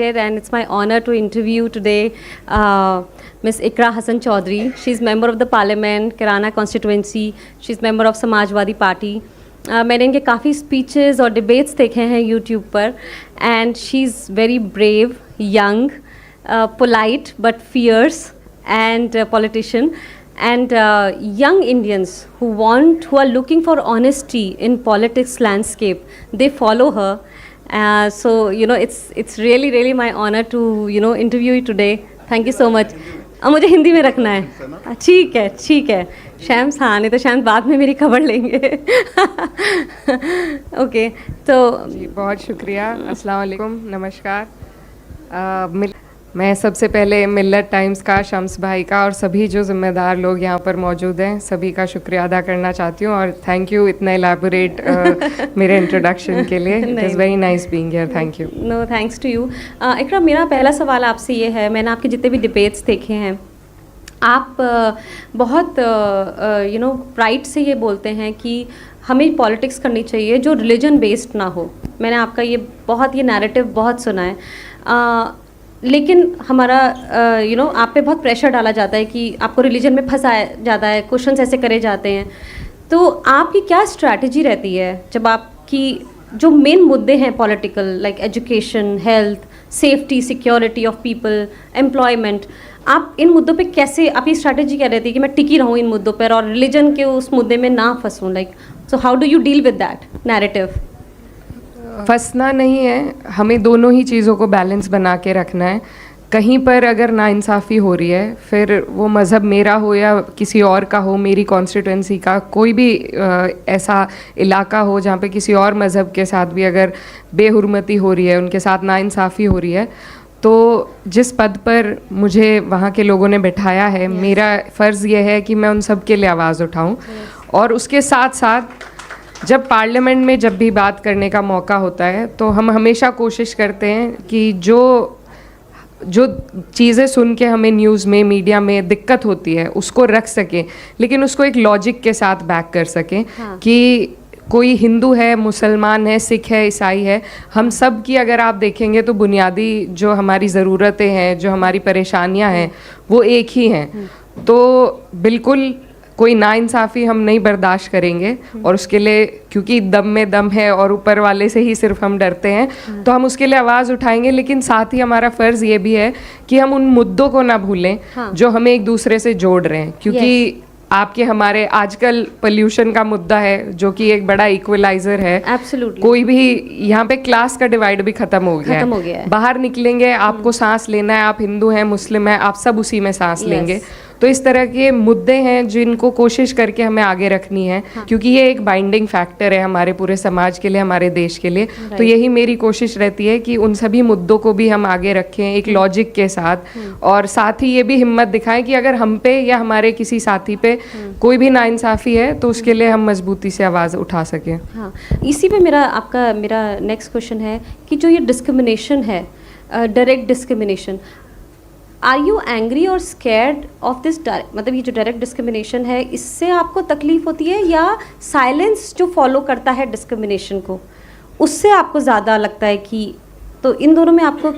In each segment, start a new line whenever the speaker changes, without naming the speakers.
And it's my honor to interview today Ms. Ikra Hassan Chaudhary. She's member of the Parliament, Kirana constituency. She's member of Samajwadi Party. मैंने इनके काफ़ी speeches और debates देखे हैं YouTube पर and she is very brave, young, polite but fierce and politician, and young Indians who are looking for honesty in politics landscape, they follow her. So it's really my honor to interview you today. Thank you so much. अब मुझे हिंदी में रखना है, ठीक है शैम्स, हाँ, नहीं तो शैम्स बाद में मेरी खबर लेंगे। ओके तो
जी, बहुत शुक्रिया। अस्सलाम वालेकुम, नमस्कार। मैं सबसे पहले मिल्लत टाइम्स का, शम्स भाई का और सभी जो ज़िम्मेदार लोग यहाँ पर मौजूद हैं सभी का शुक्रिया अदा करना चाहती हूँ और थैंक यू इतना एलैबोरेट मेरे इंट्रोडक्शन के लिए। It is very nice being here, thank you.
No thanks to you. Iqra, मेरा पहला सवाल आपसे ये है, मैंने आपके जितने भी डिबेट्स देखे हैं, आप बहुत प्राइड से ये बोलते हैं कि हमें पॉलिटिक्स करनी चाहिए जो रिलीजन बेस्ड ना हो। मैंने आपका ये नैरेटिव बहुत सुना है, लेकिन हमारा आप पे बहुत प्रेशर डाला जाता है कि आपको रिलीजन में फंसाया जाता है, क्वेश्चंस ऐसे करे जाते हैं। तो आपकी क्या स्ट्रैटेजी रहती है जब आपकी जो मेन मुद्दे हैं political, like education, health, safety, security of people, employment, आप इन मुद्दों पे कैसे, आपकी स्ट्रैटेजी क्या रहती है कि मैं टिकी रहूँ इन मुद्दों पर और रिलीजन के उस मुद्दे में ना फंसूँ? Like so how do you deal with that narrative?
फंसना नहीं है, हमें दोनों ही चीज़ों को बैलेंस बना के रखना है। कहीं पर अगर नाइंसाफ़ी हो रही है, फिर वो मज़हब मेरा हो या किसी और का हो, मेरी कॉन्स्टिट्यूंसी का कोई भी ऐसा इलाका हो जहाँ पे किसी और मज़हब के साथ भी अगर बेहुरमती हो रही है, उनके साथ नाइंसाफ़ी हो रही है, तो जिस पद पर मुझे वहाँ के लोगों ने बिठाया है, मेरा फ़र्ज़ ये है कि मैं उन सब के लिए आवाज़ उठाऊँ। और उसके साथ साथ जब पार्लियामेंट में जब भी बात करने का मौका होता है तो हम हमेशा कोशिश करते हैं कि जो चीज़ें सुन के हमें न्यूज़ में, मीडिया में दिक्कत होती है उसको रख सकें, लेकिन उसको एक लॉजिक के साथ बैक कर सकें। हाँ। कि कोई हिंदू है, मुसलमान है, सिख है, ईसाई है, हम सब की अगर आप देखेंगे तो बुनियादी जो हमारी ज़रूरतें हैं, जो हमारी परेशानियां हैं, वो एक ही हैं। तो बिल्कुल कोई नाइंसाफ़ी हम नहीं बर्दाश्त करेंगे और उसके लिए, क्योंकि दम में दम है और ऊपर वाले से ही सिर्फ हम डरते हैं, तो हम उसके लिए आवाज़ उठाएंगे। लेकिन साथ ही हमारा फ़र्ज़ ये भी है कि हम उन मुद्दों को ना भूलें जो हमें एक दूसरे से जोड़ रहे हैं। क्योंकि आपके हमारे आजकल पोल्यूशन का मुद्दा है जो कि एक बड़ा इक्वलाइजर है।
Absolutely.
कोई भी यहाँ पे क्लास का डिवाइड भी खत्म हो गया है। बाहर निकलेंगे, आपको सांस लेना है, आप हिंदू हैं, मुस्लिम हैं, आप सब उसी में सांस लेंगे। तो इस तरह के मुद्दे हैं जिनको कोशिश करके हमें आगे रखनी है। क्योंकि ये एक बाइंडिंग फैक्टर है हमारे पूरे समाज के लिए, हमारे देश के लिए। तो यही मेरी कोशिश रहती है कि उन सभी मुद्दों को भी हम आगे रखें एक लॉजिक के साथ, और साथ ही ये भी हिम्मत दिखाएं कि अगर हम पे या हमारे किसी साथी पे कोई भी नाइंसाफ़ी है तो उसके लिए हम मजबूती से आवाज़ उठा सकें।
हाँ, इसी पे मेरा नेक्स्ट क्वेश्चन है कि जो ये डिस्क्रिमिनेशन है, direct discrimination, are you angry और स्कैर्ड ऑफ दिस? मतलब ये जो डायरेक्ट डिस्क्रिमिनेशन है, इससे आपको तकलीफ होती है, या साइलेंस जो फॉलो करता है डिस्क्रिमिनेशन को, उससे आपको ज़्यादा लगता है कि, तो इन दोनों में आपको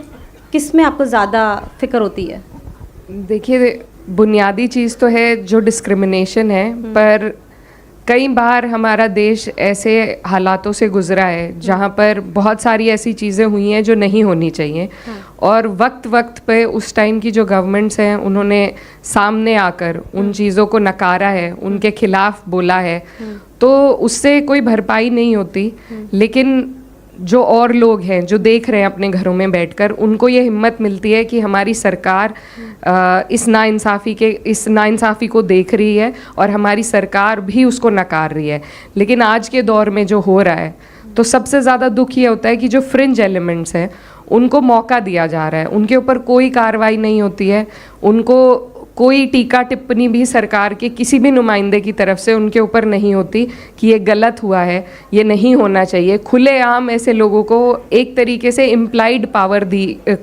किस में आपको ज़्यादा फिक्र होती है?
देखिए, बुनियादी चीज़ तो है जो डिस्क्रिमिनेशन है, पर कई बार हमारा देश ऐसे हालातों से गुजरा है जहाँ पर बहुत सारी ऐसी चीज़ें हुई हैं जो नहीं होनी चाहिए। और वक्त पे उस टाइम की जो गवर्नमेंट्स हैं उन्होंने सामने आकर उन चीज़ों को नकारा है, उनके खिलाफ बोला है, तो उससे कोई भरपाई नहीं होती। लेकिन जो और लोग हैं जो देख रहे हैं अपने घरों में बैठकर, उनको ये हिम्मत मिलती है कि हमारी सरकार इस नाइंसाफ़ी को देख रही है और हमारी सरकार भी उसको नकार रही है। लेकिन आज के दौर में जो हो रहा है, तो सबसे ज़्यादा दुख ये होता है कि जो फ्रिंज एलिमेंट्स हैं उनको मौका दिया जा रहा है, उनके ऊपर कोई कार्रवाई नहीं होती है, उनको कोई टीका टिप्पणी भी सरकार के किसी भी नुमाइंदे की तरफ से उनके ऊपर नहीं होती कि ये गलत हुआ है, ये नहीं होना चाहिए। खुलेआम ऐसे लोगों को एक तरीके से इम्प्लाइड पावर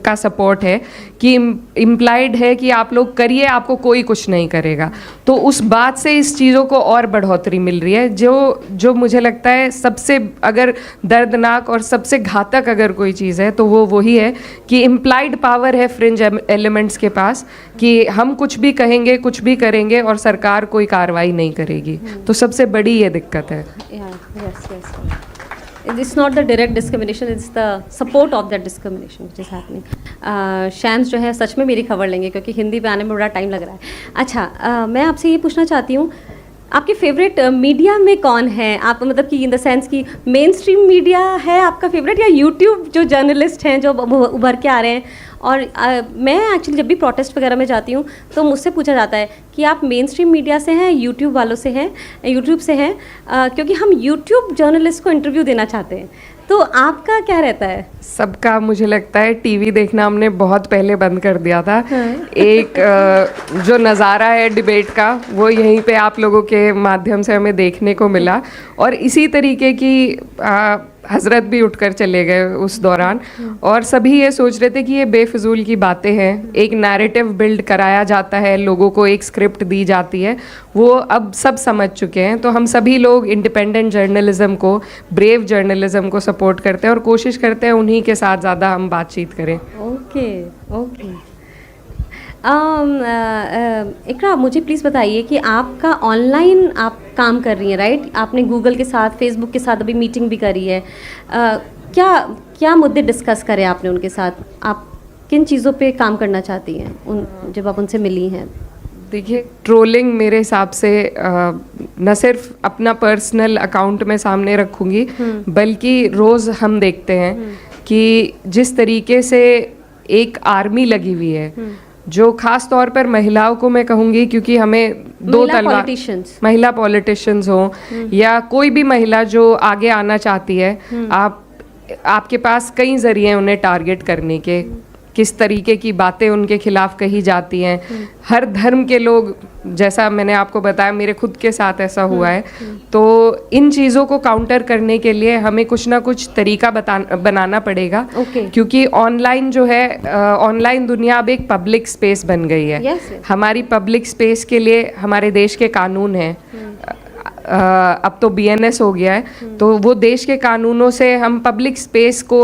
का सपोर्ट है कि इम्प्लाइड है कि आप लोग करिए, आपको कोई कुछ नहीं करेगा। तो उस बात से इस चीज़ों को और बढ़ोतरी मिल रही है, जो मुझे लगता है सबसे अगर दर्दनाक और सबसे घातक अगर कोई चीज़ है तो वो वही है कि इम्प्लाइड पावर है फ्रिंज एलिमेंट्स के पास कि हम कुछ भी कहेंगे, कुछ भी करेंगे और सरकार कोई कार्रवाई नहीं करेगी। तो सबसे बड़ी ये दिक्कत है।
It's not the direct discrimination, it's the support of that discrimination which is happening. शैम्स जो है सच में मेरी खबर लेंगे क्योंकि हिंदी पे आने में बड़ा टाइम लग रहा है। अच्छा, मैं आपसे ये पूछना चाहती हूँ, आपके फेवरेट मीडिया में कौन है? आप मतलब कि इन द सेंस कि मेन स्ट्रीम मीडिया है आपका फेवरेट, या यूट्यूब जो जर्नलिस्ट हैं जो उभर के आ रहे हैं? और मैं एक्चुअली जब भी प्रोटेस्ट वगैरह में जाती हूँ तो मुझसे पूछा जाता है कि आप मेन स्ट्रीम मीडिया से हैं, यूट्यूब वालों से हैं, यूट्यूब से हैं, क्योंकि हम यूट्यूब जर्नलिस्ट को इंटरव्यू देना चाहते हैं। तो आपका क्या रहता है?
सबका मुझे लगता है टीवी देखना हमने बहुत पहले बंद कर दिया था। एक जो नज़ारा है डिबेट का वो यहीं पे आप लोगों के माध्यम से हमें देखने को मिला, और इसी तरीके की हजरत भी उठकर चले गए उस दौरान, और सभी ये सोच रहे थे कि ये बेफिजूल की बातें हैं। एक नैरेटिव बिल्ड कराया जाता है, लोगों को एक स्क्रिप्ट दी जाती है, वो अब सब समझ चुके हैं। तो हम सभी लोग इंडिपेंडेंट जर्नलिज्म को, ब्रेव जर्नलिज्म को सपोर्ट करते हैं और कोशिश करते हैं उन्हीं के साथ ज़्यादा हम बातचीत करें।
ओके। इकरा, मुझे प्लीज़ बताइए कि आपका ऑनलाइन आप काम कर रही हैं, राइट? आपने गूगल के साथ, फेसबुक के साथ अभी मीटिंग भी करी है। क्या मुद्दे डिस्कस करें आपने उनके साथ? आप किन चीज़ों पे काम करना चाहती हैं जब आप उनसे मिली हैं?
देखिए, ट्रोलिंग मेरे हिसाब से न सिर्फ अपना पर्सनल अकाउंट में सामने रखूँगी, बल्कि रोज़ हम देखते हैं कि जिस तरीके से एक आर्मी लगी हुई है, जो खास तौर पर महिलाओं को मैं कहूँगी, क्योंकि हमें दो तलवार, महिला पॉलिटिशियंस हो या कोई भी महिला जो आगे आना चाहती है, आपके पास कई जरिए उन्हें टारगेट करने के, किस तरीके की बातें उनके खिलाफ कही जाती हैं। हर धर्म के लोग, जैसा मैंने आपको बताया मेरे खुद के साथ ऐसा हुआ है। तो इन चीज़ों को काउंटर करने के लिए हमें कुछ ना कुछ तरीका बनाना पड़ेगा। क्योंकि ऑनलाइन जो है, ऑनलाइन दुनिया अब एक पब्लिक स्पेस बन गई है। हमारी पब्लिक स्पेस के लिए हमारे देश के कानून हैं। अब तो BNS हो गया है, तो वो देश के कानूनों से हम पब्लिक स्पेस को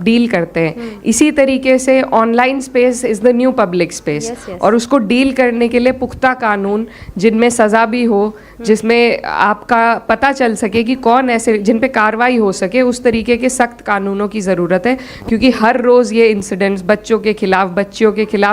डील करते हैं। इसी तरीके से online space is the new public space, और उसको डील करने के लिए पुख्ता कानून, जिनमें सज़ा भी हो, जिसमें आपका पता चल सके कि कौन ऐसे जिन पे कार्रवाई हो सके, उस तरीके के सख्त कानूनों की ज़रूरत है। क्योंकि हर रोज़ ये इंसिडेंट्स बच्चों के खिलाफ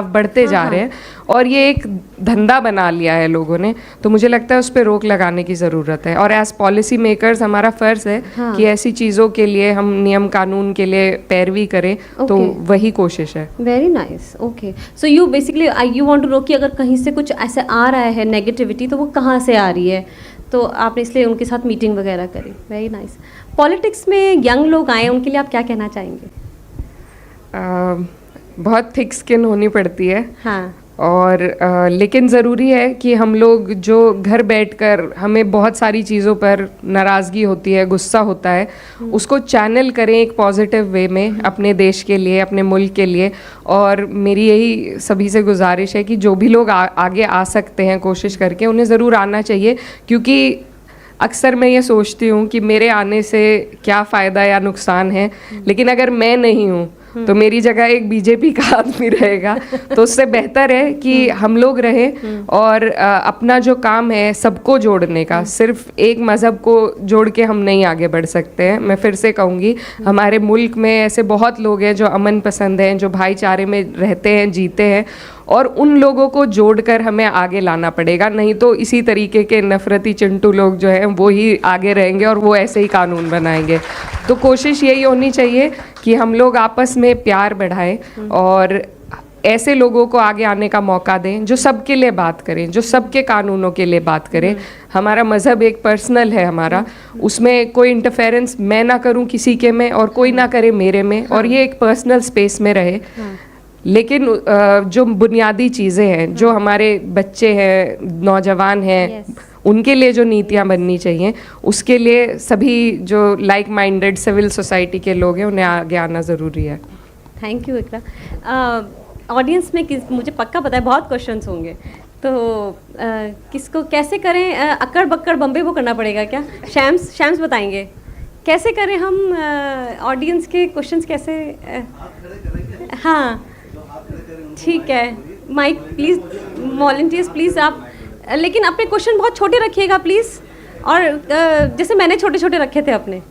बढ़ते जा रहे हैं, और ये एक धंधा बना लिया है लोगों ने। तो मुझे लगता है उस पर रोक लगाने की ज़रूरत है, और एज पॉलिसी मेकर्स हमारा फ़र्ज़ है कि ऐसी चीज़ों के लिए हम नियम कानून के लिए पैरवी करें। तो वही कोशिश है।
Very nice. Okay, so you basically you want to know कि अगर कहीं से कुछ ऐसे आ रहा है नेगेटिविटी, तो वो कहाँ से आ रही है, तो आपने इसलिए उनके साथ मीटिंग वगैरह करी। Very nice. पॉलिटिक्स में यंग लोग आए, उनके लिए आप क्या कहना चाहेंगे?
बहुत थिक स्किन होनी पड़ती है।
हाँ।
और लेकिन ज़रूरी है कि हम लोग जो घर बैठकर हमें बहुत सारी चीज़ों पर नाराज़गी होती है, गुस्सा होता है, उसको चैनल करें एक पॉजिटिव वे में अपने देश के लिए, अपने मुल्क के लिए। और मेरी यही सभी से गुजारिश है कि जो भी लोग आगे आ सकते हैं कोशिश करके, उन्हें ज़रूर आना चाहिए। क्योंकि अक्सर मैं ये सोचती हूँ कि मेरे आने से क्या फ़ायदा या नुकसान है, लेकिन अगर मैं नहीं हूँ तो मेरी जगह एक बीजेपी का आदमी रहेगा। तो उससे बेहतर है कि हम लोग रहें और अपना जो काम है सबको जोड़ने का, सिर्फ एक मज़हब को जोड़ के हम नहीं आगे बढ़ सकते हैं। मैं फिर से कहूँगी, हमारे मुल्क में ऐसे बहुत लोग हैं जो अमन पसंद हैं, जो भाईचारे में रहते हैं, जीते हैं, और उन लोगों को जोड़कर हमें आगे लाना पड़ेगा। नहीं तो इसी तरीके के नफरती चिंटू लोग जो हैं वो ही आगे रहेंगे और वो ऐसे ही कानून बनाएंगे। तो कोशिश यही होनी चाहिए कि हम लोग आपस में प्यार बढ़ाएं और ऐसे लोगों को आगे आने का मौका दें जो सबके लिए बात करें, जो सबके कानूनों के लिए बात करें। हमारा मज़हब एक पर्सनल है हमारा, उसमें कोई इंटरफेरेंस मैं ना करूं किसी के में और कोई ना करे मेरे में, और ये एक पर्सनल स्पेस में रहे। लेकिन जो बुनियादी चीज़ें हैं, जो हमारे बच्चे हैं, नौजवान हैं, उनके लिए जो नीतियाँ बननी चाहिए, उसके लिए सभी जो लाइक माइंडेड सिविल सोसाइटी के लोग हैं उन्हें आगे आना ज़रूरी है।
Thank you Iqra. ऑडियंस में मुझे पक्का पता है बहुत क्वेश्चंस होंगे, तो किसको कैसे करें? अक्कड़ बक्कड़ बम्बे वो करना पड़ेगा क्या? शैम्स बताएंगे कैसे करें हम? ऑडियंस के क्वेश्चंस कैसे हाँ ठीक है, माइक प्लीज़, वॉलंटियर्स प्लीज़ आप, लेकिन अपने क्वेश्चन बहुत छोटे रखिएगा प्लीज़, और जैसे मैंने छोटे छोटे रखे थे अपने।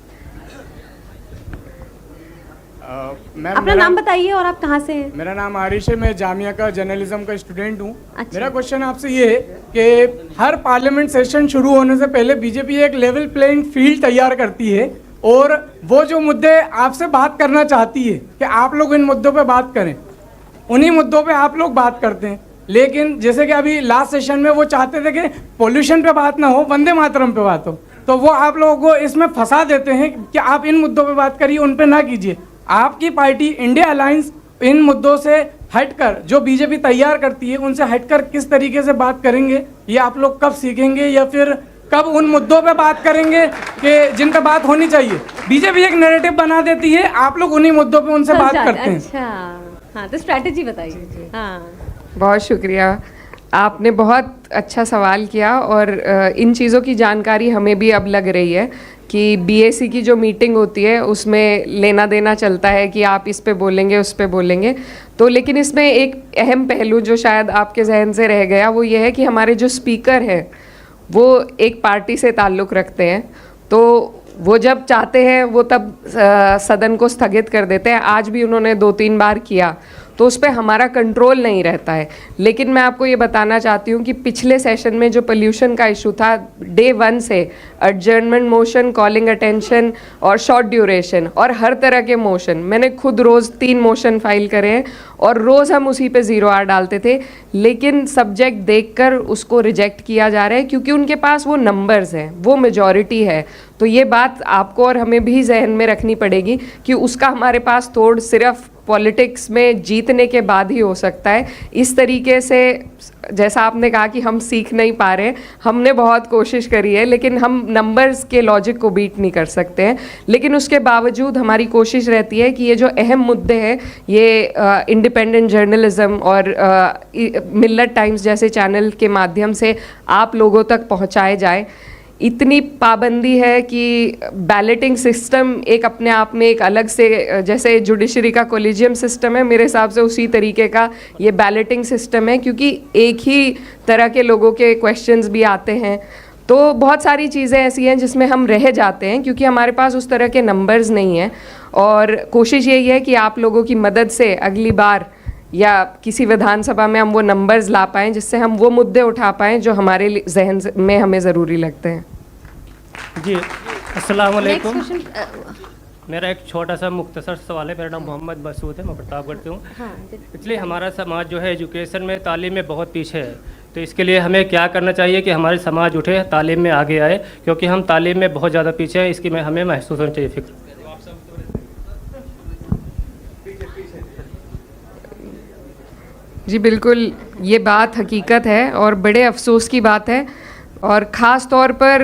अपना नाम बताइए और आप कहाँ से हैं?
मेरा नाम आरिश है, मैं जामिया का जर्नलिज्म का स्टूडेंट हूँ।
अच्छा।
मेरा क्वेश्चन आपसे ये है कि हर पार्लियामेंट सेशन शुरू होने से पहले बीजेपी एक लेवल प्लेइंग फील्ड तैयार करती है, और वो जो मुद्दे आपसे बात करना चाहती है कि आप लोग इन मुद्दों पे बात करें, उन्हीं मुद्दों पे आप लोग बात करते हैं। लेकिन जैसे कि अभी लास्ट सेशन में वो चाहते थे कि पोल्यूशन पे बात ना हो, वंदे मातरम पे बात हो, तो वो आप लोगों को इसमें फंसा देते हैं कि आप इन मुद्दों पे बात करिए, उन पे ना कीजिए। आपकी पार्टी इंडिया अलायंस इन मुद्दों से हटकर, जो बीजेपी तैयार करती है उनसे हटकर किस तरीके से बात करेंगे, ये आप लोग कब सीखेंगे, या फिर कब उन मुद्दों पे बात करेंगे कि जिन पे बात होनी चाहिए? बीजेपी एक नैरेटिव बना देती है, आप लोग उन्हीं मुद्दों पे उनसे बात करते हैं।
अच्छा, हाँ, तो स्ट्रैटेजी बताइए। हाँ,
बहुत शुक्रिया, आपने बहुत अच्छा सवाल किया, और इन चीज़ों की जानकारी हमें भी अब लग रही है कि बीएसी की जो मीटिंग होती है उसमें लेना देना चलता है कि आप इस पे बोलेंगे, उस पे बोलेंगे। तो लेकिन इसमें एक अहम पहलू जो शायद आपके जहन से रह गया, वो ये है कि हमारे जो स्पीकर हैं वो एक पार्टी से ताल्लुक़ रखते हैं, तो वो जब चाहते हैं वो तब सदन को स्थगित कर देते हैं। आज भी उन्होंने 2-3 बार किया, तो उस पर हमारा कंट्रोल नहीं रहता है। लेकिन मैं आपको ये बताना चाहती हूँ कि पिछले सेशन में जो पोल्यूशन का इशू था, डे 1 से एडजर्नमेंट मोशन, कॉलिंग अटेंशन और शॉर्ट ड्यूरेशन और हर तरह के मोशन, मैंने खुद रोज़ 3 मोशन फाइल करे हैं, और रोज़ हम उसी पे 0 आर डालते थे, लेकिन सब्जेक्ट देखकर उसको रिजेक्ट किया जा रहा है क्योंकि उनके पास वो नंबर्स हैं, वो मेजॉरिटी है। तो ये बात आपको और हमें भी जहन में रखनी पड़ेगी कि उसका हमारे पास तोड़ सिर्फ पॉलिटिक्स में जीतने के बाद ही हो सकता है। इस तरीके से जैसा आपने कहा कि हम सीख नहीं पा रहे, हमने बहुत कोशिश करी है, लेकिन हम नंबर्स के लॉजिक को बीट नहीं कर सकते हैं। लेकिन उसके बावजूद हमारी कोशिश रहती है कि ये जो अहम मुद्दे हैं, ये इंडिपेंडेंट जर्नलिज्म और मिल्लत टाइम्स जैसे चैनल के माध्यम से आप लोगों तक पहुंचाए जाए। इतनी पाबंदी है कि बैलेटिंग सिस्टम एक अपने आप में एक अलग से, जैसे जुडिशरी का कोलिजियम सिस्टम है, मेरे हिसाब से उसी तरीके का ये बैलेटिंग सिस्टम है, क्योंकि एक ही तरह के लोगों के क्वेश्चंस भी आते हैं। तो बहुत सारी चीज़ें ऐसी हैं जिसमें हम रह जाते हैं क्योंकि हमारे पास उस तरह के नंबर्स नहीं हैं, और कोशिश यही है कि आप लोगों की मदद से अगली बार या किसी विधानसभा में हम वो नंबर्स ला पाएँ जिससे हम वो मुद्दे उठा पाएँ जो हमारे जहन में हमें ज़रूरी लगते हैं।
जी, अस्सलाम वालेकुम। मेरा एक छोटा सा मुख्तसर सवाल है। मेरा नाम मोहम्मद मसूद है, मैं प्रतापगढ़ से हूँ। इसलिए हमारा समाज जो है एजुकेशन में, तालीम में बहुत पीछे है, तो इसके लिए हमें क्या करना चाहिए कि हमारे समाज उठे, तालीम में आगे आए, क्योंकि हम तालीम में बहुत ज़्यादा पीछे हैं। इसकी हमें महसूस होनी चाहिए फिक्र।
जी बिल्कुल, ये बात हकीकत है और बड़े अफसोस की बात है, और ख़ास तौर पर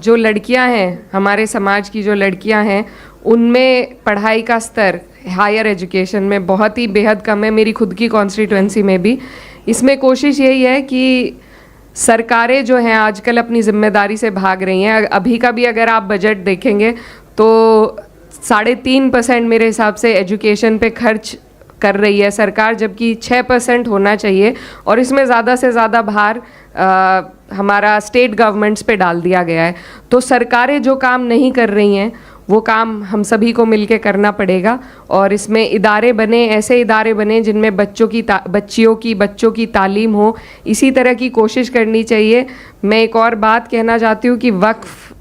जो लड़कियां हैं, हमारे समाज की जो लड़कियां हैं, उनमें पढ़ाई का स्तर हायर एजुकेशन में बहुत ही बेहद कम है। मेरी खुद की कॉन्स्टिट्यूएंसी में भी इसमें कोशिश यही है कि सरकारें जो हैं आजकल अपनी ज़िम्मेदारी से भाग रही हैं। अभी का भी अगर आप बजट देखेंगे तो 3.5% मेरे हिसाब से एजुकेशन पे खर्च कर रही है सरकार, जबकि 6% होना चाहिए, और इसमें ज़्यादा से ज़्यादा भार हमारा स्टेट गवर्नमेंट्स पे डाल दिया गया है। तो सरकारें जो काम नहीं कर रही हैं वो काम हम सभी को मिलके करना पड़ेगा, और इसमें इदारे बने, ऐसे इदारे बने जिनमें बच्चों की तालीम हो। इसी तरह की कोशिश करनी चाहिए। मैं एक और बात कहना चाहती हूँ कि वक्फ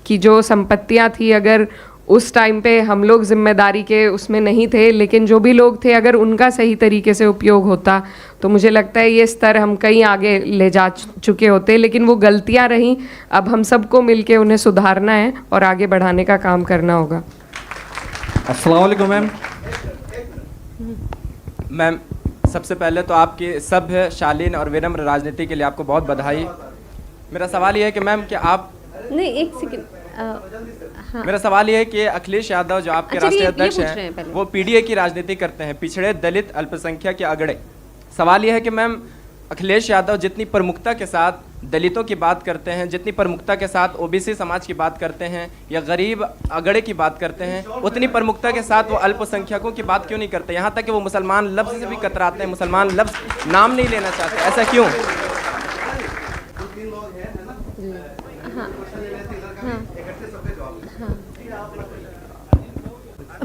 की जो संपत्तियाँ थी, अगर उस टाइम पे हम लोग जिम्मेदारी के उसमें नहीं थे, लेकिन जो भी लोग थे अगर उनका सही तरीके से उपयोग होता तो मुझे लगता है ये स्तर हम कहीं आगे ले जा चुके होते। लेकिन वो गलतियां रहीं, अब हम सबको मिलके उन्हें सुधारना है और आगे बढ़ाने का काम करना होगा।
अस्सलाम वालेकुम मैम। मैम सबसे पहले तो आपकी सभ्य, शालीन और विनम्र राजनीति के लिए आपको बहुत बधाई। मेरा सवाल ये है कि मैम, क्या आप
नहीं, एक सेकंड। हाँ,
मेरा सवाल ये है कि अखिलेश यादव जो आपके
अच्छा,
राष्ट्रीय
ये
अध्यक्ष
पूछ रहे हैं
हैं,
पहले।
वो पीडीए की राजनीति करते हैं, पिछड़े, दलित, अल्पसंख्यक के अगड़े। सवाल ये है कि मैम, अखिलेश यादव जितनी प्रमुखता के साथ दलितों की बात करते हैं, जितनी प्रमुखता के साथ ओबीसी समाज की बात करते हैं या गरीब अगड़े की बात करते हैं, उतनी प्रमुखता के साथ वो अल्पसंख्यकों की बात क्यों नहीं करते? यहाँ तक कि वो मुसलमान लफ्ज़ से भी कतराते हैं, मुसलमान लफ्ज़ नाम नहीं लेना चाहते, ऐसा क्यों?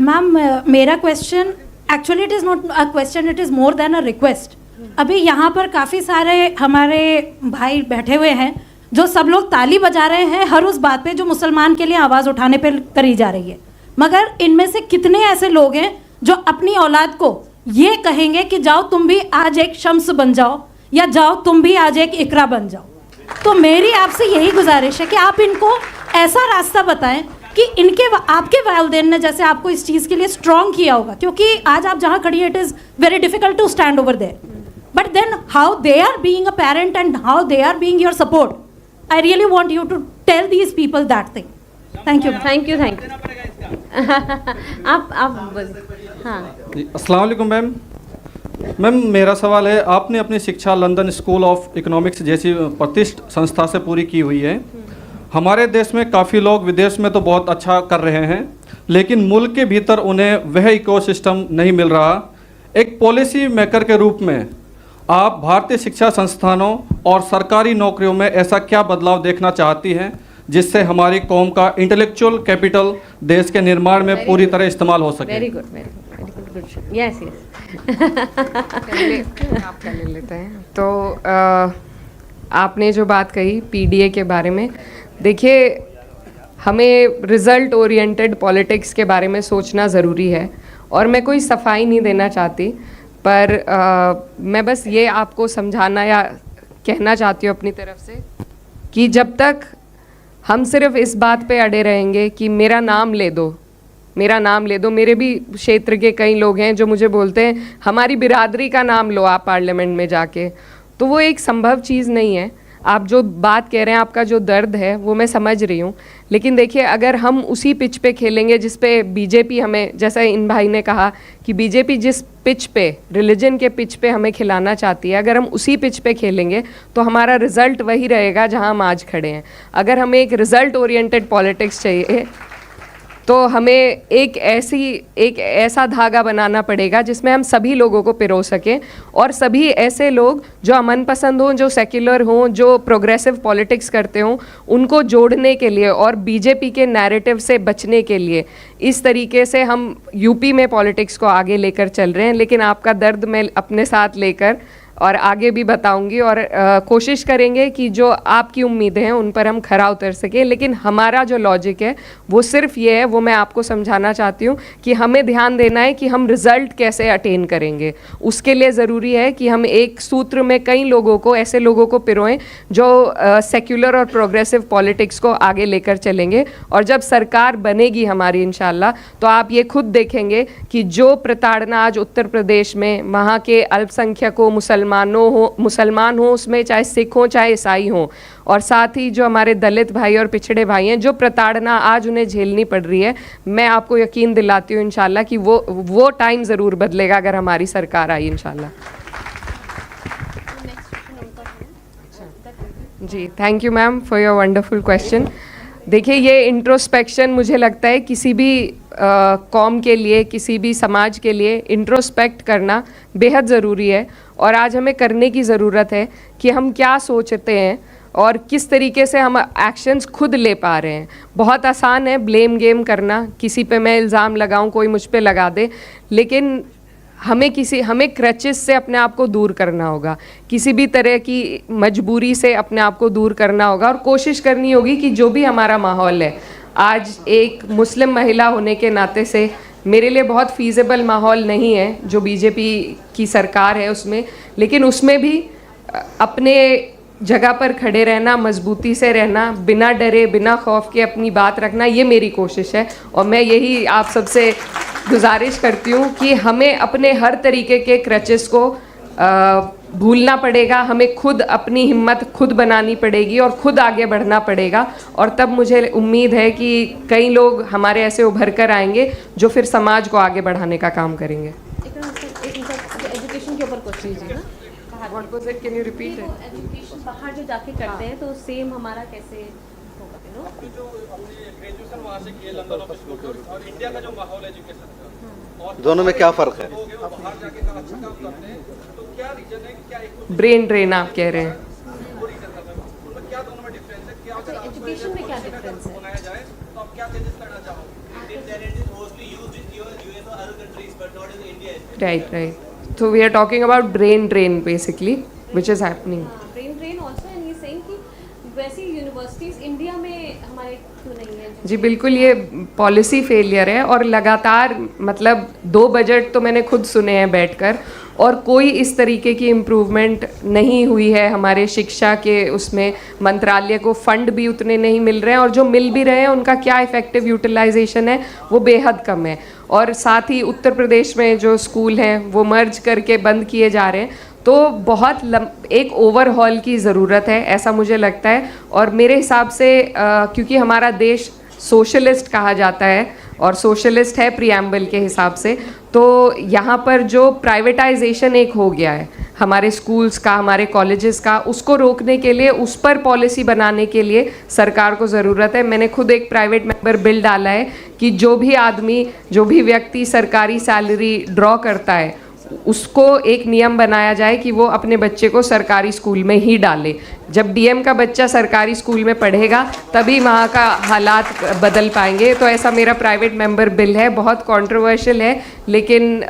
मैम, मेरा question actually it is not a question, it is more than a request. अभी यहाँ पर काफ़ी सारे हमारे भाई बैठे हुए हैं जो सब लोग ताली बजा रहे हैं हर उस बात पे जो मुसलमान के लिए आवाज़ उठाने पे करी जा रही है, मगर इनमें से कितने ऐसे लोग हैं जो अपनी औलाद को ये कहेंगे कि जाओ तुम भी आज एक शम्स बन जाओ, या जाओ तुम भी आज एक इकरा बन जाओ। तो मेरी आपसे यही गुजारिश है कि आप इनको ऐसा रास्ता बताएं कि इनके आपके वालिदैन ने जैसे आपको इस चीज़ के लिए स्ट्रॉन्ग किया होगा, क्योंकि आज आप जहाँ खड़ी है it is very difficult to stand over there, but then how they are being a parent and how they are being your support, I really want you to tell these people that thing. Thank you.
Thank you, thank you. आप हाँ
जी, अस्सलाम वालेकुम ma'am. Ma'am, मेरा सवाल है, आपने अपनी शिक्षा लंदन स्कूल ऑफ इकोनॉमिक्स जैसी प्रतिष्ठित संस्था से पूरी की हुई है। हमारे देश में काफ़ी लोग विदेश में तो बहुत अच्छा कर रहे हैं, लेकिन मुल्क के भीतर उन्हें वह इकोसिस्टम नहीं मिल रहा। एक पॉलिसी मेकर के रूप में आप भारतीय शिक्षा संस्थानों और सरकारी नौकरियों में ऐसा क्या बदलाव देखना चाहती हैं जिससे हमारी कौम का इंटेलेक्चुअल कैपिटल देश के निर्माण में पूरी तरह इस्तेमाल हो सके?
Very good, very good, very good, good. Yes, yes.
आप कर लेते हैं। तो आपने जो बात कही पीडीए के बारे में, देखिए हमें रिज़ल्ट ओरिएंटेड पॉलिटिक्स के बारे में सोचना ज़रूरी है, और मैं कोई सफाई नहीं देना चाहती, पर मैं बस ये आपको समझाना या कहना चाहती हूँ अपनी तरफ से कि जब तक हम सिर्फ इस बात पे अड़े रहेंगे कि मेरा नाम ले दो, मेरा नाम ले दो। मेरे भी क्षेत्र के कई लोग हैं जो मुझे बोलते हैं हमारी बिरादरी का नाम लो आप पार्लियामेंट में जाके, तो वो एक संभव चीज़ नहीं है। आप जो बात कह रहे हैं, आपका जो दर्द है वो मैं समझ रही हूँ, लेकिन देखिए अगर हम उसी पिच पे खेलेंगे जिस पे बीजेपी हमें, जैसा इन भाई ने कहा कि बीजेपी जिस पिच पे, रिलीजन के पिच पे हमें खिलाना चाहती है, अगर हम उसी पिच पे खेलेंगे तो हमारा रिज़ल्ट वही रहेगा जहाँ हम आज खड़े हैं। अगर हमें एक रिज़ल्ट ओरिएंटेड पॉलिटिक्स चाहिए तो हमें एक ऐसा धागा बनाना पड़ेगा जिसमें हम सभी लोगों को पिरो सकें, और सभी ऐसे लोग जो अमन पसंद हों, जो सेक्युलर हों, जो प्रोग्रेसिव पॉलिटिक्स करते हों, उनको जोड़ने के लिए और बीजेपी के नैरेटिव से बचने के लिए इस तरीके से हम यूपी में पॉलिटिक्स को आगे लेकर चल रहे हैं। लेकिन आपका दर्द मैं अपने साथ लेकर और आगे भी बताऊंगी, और कोशिश करेंगे कि जो आपकी उम्मीदें हैं उन पर हम खरा उतर सकें। लेकिन हमारा जो लॉजिक है वो सिर्फ ये है, वो मैं आपको समझाना चाहती हूँ कि हमें ध्यान देना है कि हम रिज़ल्ट कैसे अटेन करेंगे। उसके लिए ज़रूरी है कि हम एक सूत्र में कई लोगों को, ऐसे लोगों को पिरोएं जो सेक्युलर और प्रोग्रेसिव पॉलिटिक्स को आगे लेकर चलेंगे। और जब सरकार बनेगी हमारी इंशाल्लाह, तो आप ये खुद देखेंगे कि जो प्रताड़ना आज उत्तर प्रदेश में वहाँ के अल्पसंख्यकों, मुसलमान हो, उसमें चाहे सिख हो चाहे ईसाई हो, और साथ ही जो हमारे दलित भाई और पिछड़े भाई हैं, जो प्रताड़ना आज उन्हें झेलनी पड़ रही है, मैं आपको यकीन दिलाती हूँ इंशाल्लाह कि वो टाइम ज़रूर बदलेगा अगर हमारी सरकार आई इंशाल्लाह। जी, thank you ma'am for your wonderful question. देखिए ये इंट्रोस्पेक्शन मुझे लगता है किसी भी कौम के लिए, किसी भी समाज के लिए इंट्रोस्पेक्ट करना बेहद ज़रूरी है, और आज हमें करने की ज़रूरत है कि हम क्या सोचते हैं और किस तरीके से हम एक्शंस खुद ले पा रहे हैं। बहुत आसान है ब्लेम गेम करना, किसी पे मैं इल्ज़ाम लगाऊं, कोई मुझ पे लगा दे, लेकिन हमें क्रचेस से अपने आप को दूर करना होगा, किसी भी तरह की मजबूरी से अपने आप को दूर करना होगा, और कोशिश करनी होगी कि जो भी हमारा माहौल है, आज एक मुस्लिम महिला होने के नाते से मेरे लिए बहुत फीज़ेबल माहौल नहीं है जो बीजेपी की सरकार है उसमें, लेकिन उसमें भी अपने जगह पर खड़े रहना, मजबूती से रहना, बिना डरे बिना खौफ के अपनी बात रखना, ये मेरी कोशिश है। और मैं यही आप सबसे गुजारिश करती हूँ कि हमें अपने हर तरीके के क्रचेस को भूलना पड़ेगा, हमें खुद अपनी हिम्मत खुद बनानी पड़ेगी और खुद आगे बढ़ना पड़ेगा। और तब मुझे उम्मीद है कि कई लोग हमारे ऐसे उभर कर आएंगे जो फिर समाज को आगे बढ़ाने का काम करेंगे।
एजुकेशन के ऊपर क्वेश्चन है ना,
What was it? Can you repeat it?
Education बाहर जो जाके करते हैं तो सेम हमारा कैसे होगा, you know?
जो अपने ग्रेजुएशन वहाँ से किए लंदन ऑफ स्कूल और इंडिया का जो माहौल एजुकेशन का
दोनों में क्या फर्क है?
बाहर जाके का अच्छा काम करते हैं, तो क्या रीजन है कि क्या एक
ब्रेन ड्रेन आप कह रहे हैं?
वो रीजन है उनमें क्या दोनों में डिफरेंस है? क्या अगर
एजुकेशन में क्या डिफरेंस है?
बनाया जाए तो आप क्या चेंजेस करना चाहोगे?
Right, right. So we are talking about brain drain basically, which is happening.
Brain drain also, and ये सेइंग कि वैसी यूनिवर्सिटीज इंडिया में हमारे क्यों नहीं है?
जी बिल्कुल, ये पॉलिसी फेलियर है और लगातार मतलब 2 बजट तो मैंने खुद सुने हैं बैठकर और कोई इस तरीके की इम्प्रूवमेंट नहीं हुई है। हमारे शिक्षा के उसमें मंत्रालय को फंड भी उतने नहीं मिल रहे हैं और जो मिल भी रहे हैं उनका क्या इफ़ेक्टिव यूटिलाइजेशन है वो बेहद कम है। और साथ ही उत्तर प्रदेश में जो स्कूल हैं वो मर्ज करके बंद किए जा रहे हैं, तो बहुत एक ओवरहॉल की ज़रूरत है ऐसा मुझे लगता है। और मेरे हिसाब से क्योंकि हमारा देश सोशलिस्ट कहा जाता है और सोशलिस्ट है प्रियम्बल के हिसाब से, तो यहाँ पर जो प्राइवेटाइजेशन एक हो गया है हमारे स्कूल्स का, हमारे कॉलेजेस का, उसको रोकने के लिए, उस पर पॉलिसी बनाने के लिए सरकार को ज़रूरत है। मैंने खुद एक प्राइवेट मेंबर बिल डाला है कि जो भी आदमी, जो भी व्यक्ति सरकारी सैलरी ड्रॉ करता है उसको एक नियम बनाया जाए कि वो अपने बच्चे को सरकारी स्कूल में ही डाले। जब डीएम का बच्चा सरकारी स्कूल में पढ़ेगा तभी वहाँ का हालात बदल पाएंगे। तो ऐसा मेरा प्राइवेट मेंबर बिल है, बहुत कंट्रोवर्शियल है, लेकिन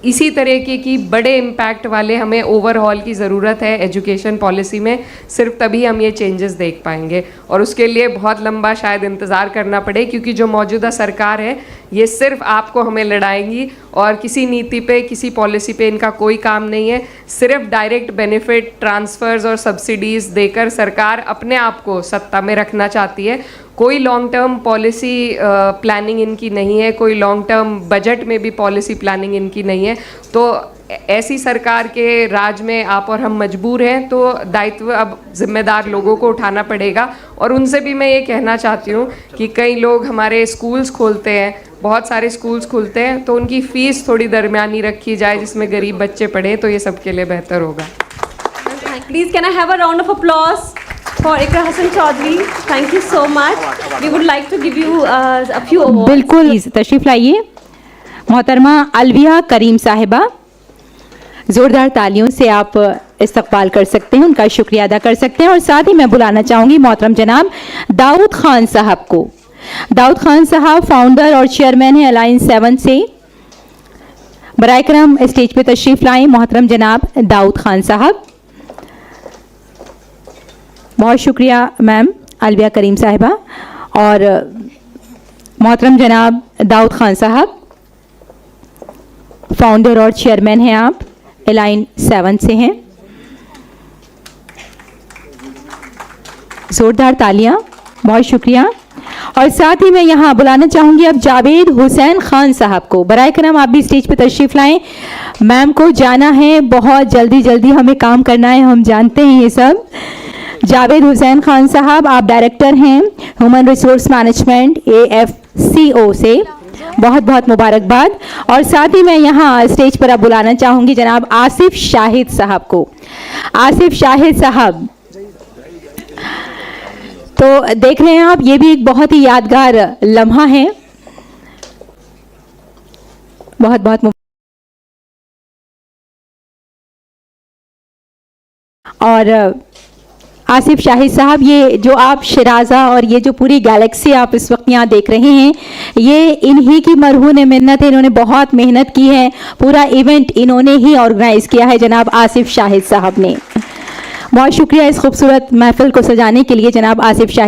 इसी तरह की बड़े इम्पैक्ट वाले हमें ओवरहॉल की ज़रूरत है एजुकेशन पॉलिसी में। सिर्फ तभी हम ये चेंजेस देख पाएंगे और उसके लिए बहुत लंबा शायद इंतज़ार करना पड़े, क्योंकि जो मौजूदा सरकार है ये सिर्फ आपको हमें लड़ाएंगी और किसी नीति पे, किसी पॉलिसी पे इनका कोई काम नहीं है। सिर्फ डायरेक्ट बेनिफिट ट्रांसफ़र्स और सब्सिडीज़ देकर सरकार अपने आप को सत्ता में रखना चाहती है। कोई लॉन्ग टर्म पॉलिसी प्लानिंग इनकी नहीं है, कोई लॉन्ग टर्म बजट में भी पॉलिसी प्लानिंग इनकी नहीं है। तो ऐसी सरकार के राज में आप और हम मजबूर हैं, तो दायित्व अब जिम्मेदार लोगों को उठाना पड़ेगा। और उनसे भी मैं ये कहना चाहती हूँ कि कई लोग हमारे स्कूल्स खोलते हैं, बहुत सारे स्कूल्स खुलते हैं, तो उनकी फ़ीस थोड़ी दरमियानी रखी जाए जिसमें गरीब बच्चे पढ़ें, तो ये सबके लिए बेहतर होगा।
Please can I have a round of applause for Iqra Hasan Chaudhary? Thank you so much. We would like to give you a few awards.
बिल्कुल तशरीफ़ लाइए मोहतरमा अलविया करीम साहिबा, ज़ोरदार तालियों से आप इस्तकबाल कर सकते हैं, उनका शुक्रिया अदा कर सकते हैं। और साथ ही मैं बुलाना चाहूँगी मोहतरम जनाब दाऊद खान साहब को। दाऊद खान साहब फाउंडर और चेयरमैन हैं अलायंस 7 से। बराए करम स्टेज पे तशरीफ़ लाएँ मोहतरम जनाब दाऊद खान साहब। बहुत शुक्रिया मैम अलविया करीम साहिबा। और मोहतरम जनाब दाऊद खान साहब फाउंडर और चेयरमैन हैं आप, अलायंस 7 से हैं। ज़ोरदार तालियां, बहुत शुक्रिया। और साथ ही मैं यहाँ बुलाना चाहूँगी अब जावेद हुसैन खान साहब को। बराए करम आप भी स्टेज पे तशरीफ़ लाएं। मैम को जाना है, बहुत जल्दी हमें काम करना है, हम जानते हैं ये सब। जावेद हुसैन खान साहब, आप डायरेक्टर हैं ह्यूमन रिसोर्स मैनेजमेंट AFCO से, बहुत बहुत मुबारकबाद। और साथ ही मैं यहाँ स्टेज पर अब बुलाना चाहूँगी जनाब आसिफ शाहिद साहब को। आसिफ शाहिद साहब, तो देख रहे हैं आप, ये भी एक बहुत ही यादगार लम्हा है। बहुत बहुत और आसिफ शाहिद साहब, ये जो आप शराजा और ये जो पूरी गैलेक्सी आप इस वक्त यहाँ देख रहे हैं, ये इन्हीं की मरहून मिन्नत है। इन्होंने बहुत मेहनत की है, पूरा इवेंट इन्होंने ही ऑर्गेनाइज़ किया है जनाब आसिफ शाहिद साहब ने। बहुत शुक्रिया इस खूबसूरत महफिल को सजाने के लिए जनाब आसिफ शाहिद।